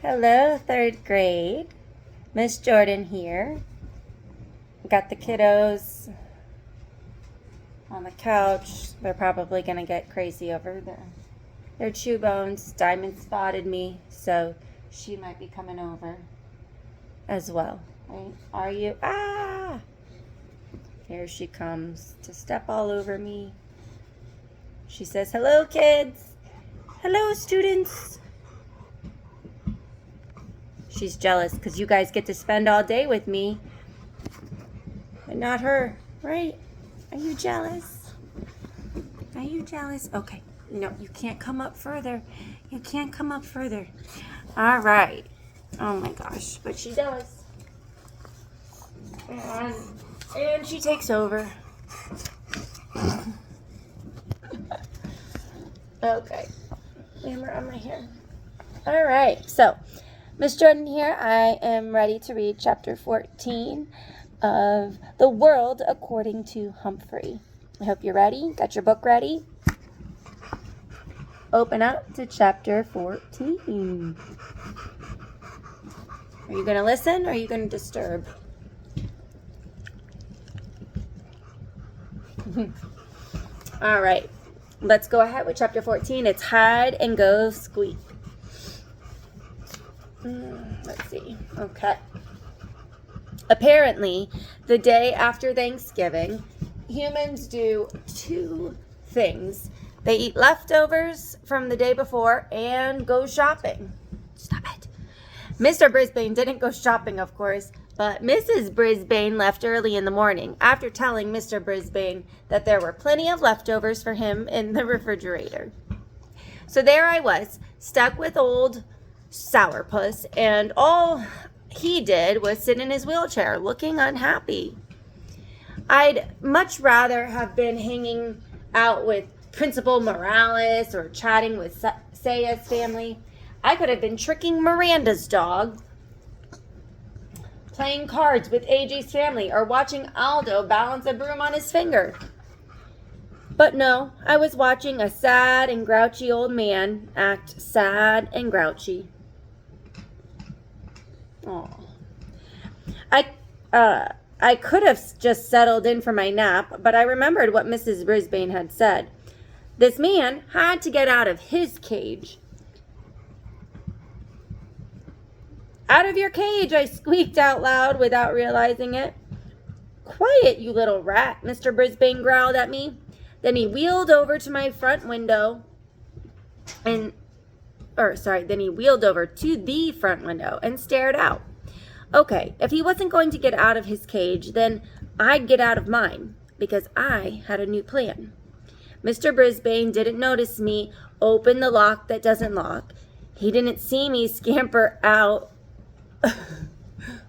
Hello, third grade. Miss Jordan here. Got the kiddos on the couch. They're probably going to get crazy over their chew bones. Diamond spotted me, so she might be coming over as well. Are you? Ah! Here she comes to step all over me. She says, hello, kids. Hello, students. She's jealous because you guys get to spend all day with me, but not her, right? Are you jealous? Are you jealous? Okay. No, you can't come up further. You can't come up further. All right. Oh my gosh, but she does. And she takes over. Okay. Hammer on my hair. All right. So, Miss Jordan here. I am ready to read chapter 14 of The World According to Humphrey. I hope you're ready. Got your book ready? Open up to chapter 14. Are you going to listen or are you going to disturb? All right. Let's go ahead with chapter 14. It's Hide and Go Squeak. Let's see. Okay. Apparently, the day after Thanksgiving, humans do two things. They eat leftovers from the day before and go shopping. Stop it. Mr. Brisbane didn't go shopping, of course, but Mrs. Brisbane left early in the morning after telling Mr. Brisbane that there were plenty of leftovers for him in the refrigerator. So there I was, stuck with old Sourpuss, and all he did was sit in his wheelchair looking unhappy. I'd much rather have been hanging out with Principal Morales or chatting with Saya's family. I could have been tricking Miranda's dog, playing cards with AJ's family, or watching Aldo balance a broom on his finger. But no, I was watching a sad and grouchy old man act sad and grouchy. Oh, I could have just settled in for my nap, but I remembered what Mrs. Brisbane had said. This man had to get out of his cage. Out of your cage, I squeaked out loud without realizing it. Quiet, you little rat, Mr. Brisbane growled at me. Then he wheeled over to my front window then he wheeled over to the front window and stared out. Okay, if he wasn't going to get out of his cage, then I'd get out of mine, because I had a new plan. Mr. Brisbane didn't notice me open the lock that doesn't lock. He didn't see me scamper out. What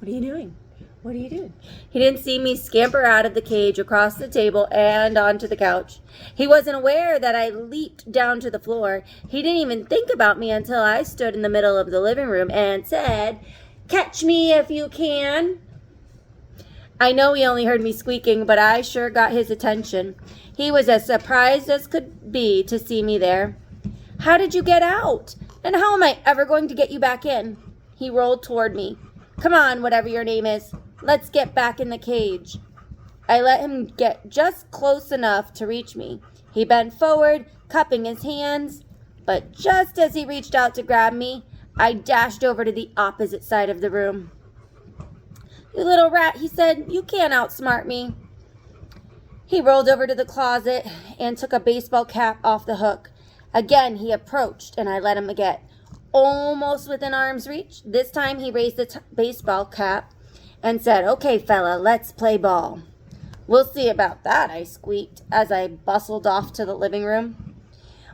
are you doing? What are you doing? He didn't see me scamper out of the cage across the table and onto the couch. He wasn't aware that I leaped down to the floor. He didn't even think about me until I stood in the middle of the living room and said, "Catch me if you can." I know he only heard me squeaking, but I sure got his attention. He was as surprised as could be to see me there. "How did you get out? And how am I ever going to get you back in?" He rolled toward me. "Come on, whatever your name is. Let's get back in the cage." I let him get just close enough to reach me. He bent forward, cupping his hands, but just as he reached out to grab me, I dashed over to the opposite side of the room. "You little rat," he said, "you can't outsmart me." He rolled over to the closet and took a baseball cap off the hook. Again, he approached, and I let him get almost within arm's reach. This time, he raised the baseball cap and said, "Okay, fella, let's play ball." "We'll see about that," I squeaked as I bustled off to the living room.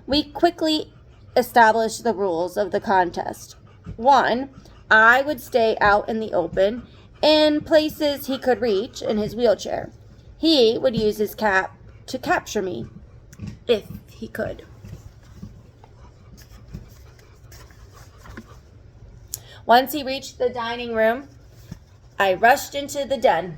We quickly established the rules of the contest. 1, I would stay out in the open in places he could reach in his wheelchair. He would use his cap to capture me, if he could. Once he reached the dining room, I rushed into the den.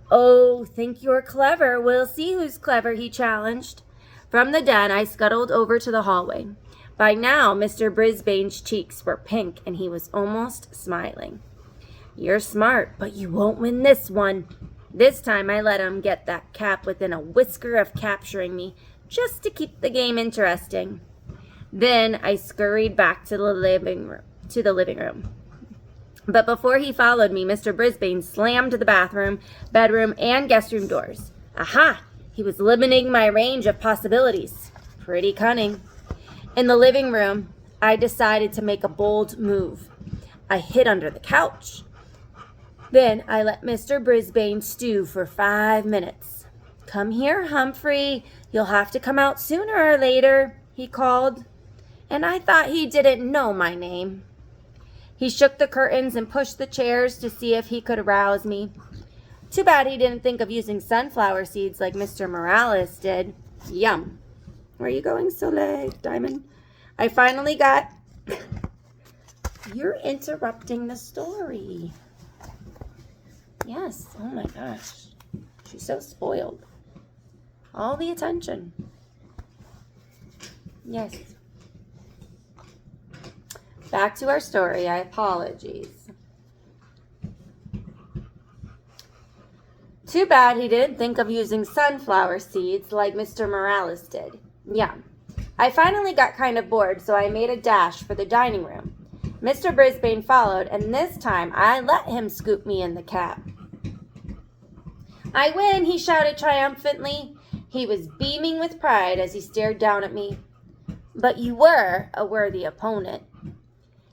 "Oh, think you're clever. We'll see who's clever," he challenged. From the den, I scuttled over to the hallway. By now, Mr. Brisbane's cheeks were pink and he was almost smiling. "You're smart, but you won't win this one." This time I let him get that cap within a whisker of capturing me, just to keep the game interesting. Then I scurried back to the living room. But before he followed me, Mr. Brisbane slammed the bathroom, bedroom, and guest room doors. Aha! He was limiting my range of possibilities. Pretty cunning. In the living room, I decided to make a bold move. I hid under the couch. Then I let Mr. Brisbane stew for 5 minutes. "Come here, Humphrey. You'll have to come out sooner or later," he called. And I thought he didn't know my name. He shook the curtains and pushed the chairs to see if he could arouse me. Too bad he didn't think of using sunflower seeds like Mr. Morales did. Yum. Where are you going, Soleil, Diamond? I finally got... You're interrupting the story. Yes, oh my gosh. She's so spoiled. All the attention. Yes. Back to our story. I apologize. Too bad he didn't think of using sunflower seeds like Mr. Morales did. Yeah. I finally got kind of bored, so I made a dash for the dining room. Mr. Brisbane followed, and this time I let him scoop me in the cap. "I win," he shouted triumphantly. He was beaming with pride as he stared down at me. "But you were a worthy opponent."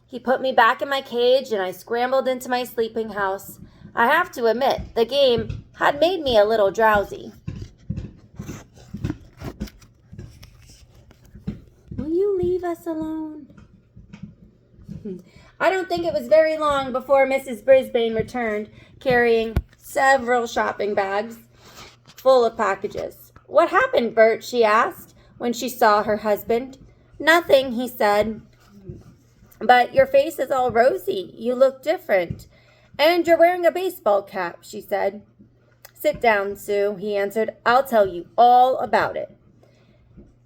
He put me back in my cage, and I scrambled into my sleeping house. I have to admit, the game had made me a little drowsy. Will you leave us alone? I don't think it was very long before Mrs. Brisbane returned, carrying several shopping bags full of packages. "What happened, Bert?" she asked when she saw her husband. "Nothing," he said. "But your face is all rosy. You look different. And you're wearing a baseball cap," she said. "Sit down, Sue," he answered. "I'll tell you all about it."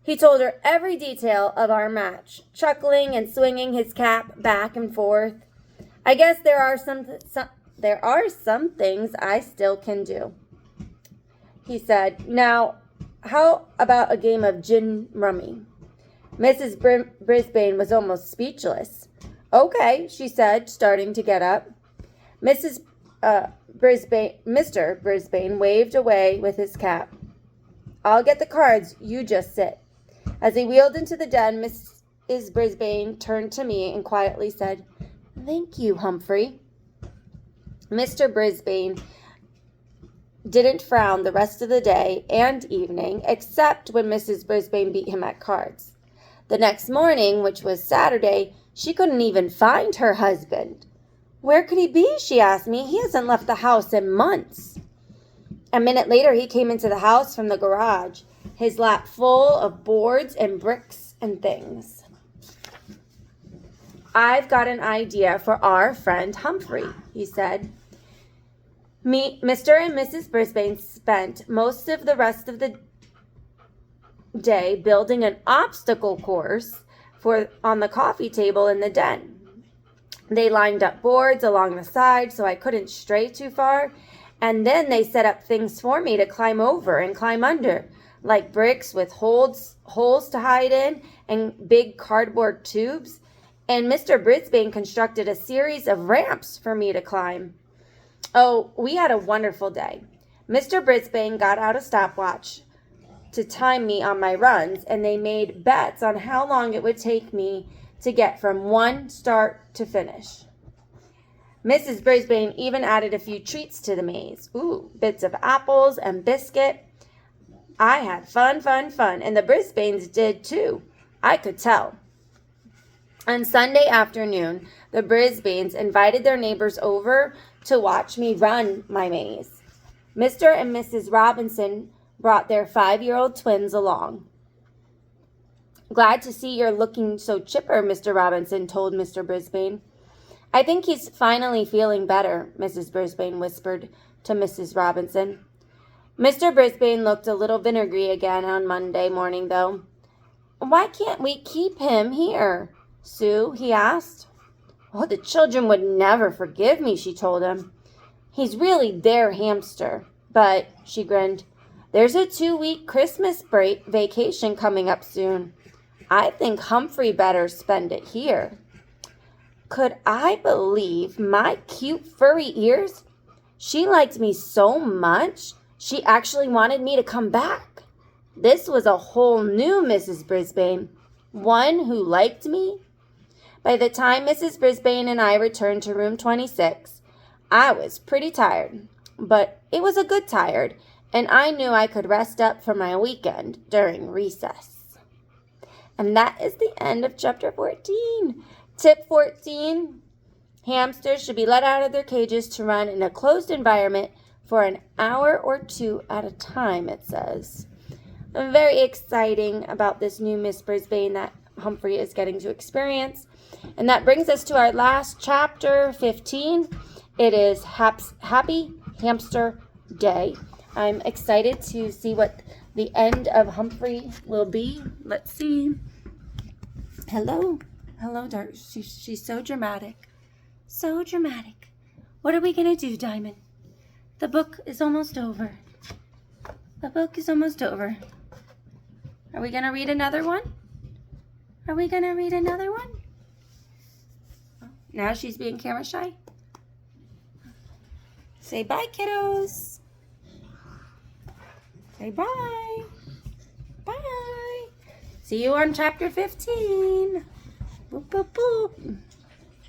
He told her every detail of our match, chuckling and swinging his cap back and forth. "I guess there are some things I still can do," he said. "Now, how about a game of gin rummy?" Mrs. Brisbane was almost speechless. "Okay," she said, starting to get up. Mr. Brisbane waved away with his cap. "I'll get the cards, you just sit." As he wheeled into the den, Mrs. Brisbane turned to me and quietly said, "Thank you, Humphrey." Mr. Brisbane didn't frown the rest of the day and evening, except when Mrs. Brisbane beat him at cards. The next morning, which was Saturday, she couldn't even find her husband. "Where could he be?" she asked me. "He hasn't left the house in months." A minute later, he came into the house from the garage, his lap full of boards and bricks and things. "I've got an idea for our friend Humphrey," he said. Mr. and Mrs. Brisbane spent most of the rest of the day building an obstacle course on the coffee table in the den. They lined up boards along the side so I couldn't stray too far, and then they set up things for me to climb over and climb under, like bricks with holes to hide in and big cardboard tubes. And Mr. Brisbane constructed a series of ramps for me to climb. Oh, we had a wonderful day. Mr. Brisbane got out a stopwatch to time me on my runs, and they made bets on how long it would take me to get from one start to finish. Mrs. Brisbane even added a few treats to the maze. Bits of apples and biscuit. I had fun, and the Brisbanes did too. I could tell. On Sunday afternoon, the Brisbanes invited their neighbors over to watch me run my maze. Mr. and Mrs. Robinson brought their 5-year-old twins along. "Glad to see you're looking so chipper," Mr. Robinson told Mr. Brisbane. "I think he's finally feeling better," Mrs. Brisbane whispered to Mrs. Robinson. Mr. Brisbane looked a little vinegary again on Monday morning, though. Why can't we keep him here, Sue? He asked. Oh, the children would never forgive me, she told him. He's really their hamster. But, she grinned, there's a 2-week Christmas break vacation coming up soon. I think Humphrey better spend it here. Could I believe my cute furry ears? She liked me so much, she actually wanted me to come back. This was a whole new Mrs. Brisbane, one who liked me. By the time Mrs. Brisbane and I returned to room 26, I was pretty tired, but it was a good tired, and I knew I could rest up for my weekend during recess. And that is the end of chapter 14. Tip 14, hamsters should be let out of their cages to run in a closed environment for an hour or 2 at a time, it says. I'm very exciting about this new Miss Brisbane that Humphrey is getting to experience. And that brings us to our last chapter, 15. It is Happy Hamster Day. I'm excited to see what the end of Humphrey will be. Let's see. Hello, Dark. She's so dramatic. So dramatic. What are we going to do, Diamond? The book is almost over. The book is almost over. Are we going to read another one? Are we going to read another one? Now she's being camera shy. Say bye, kiddos. Say bye. Bye. See you on chapter 15. Boop, boop, boop.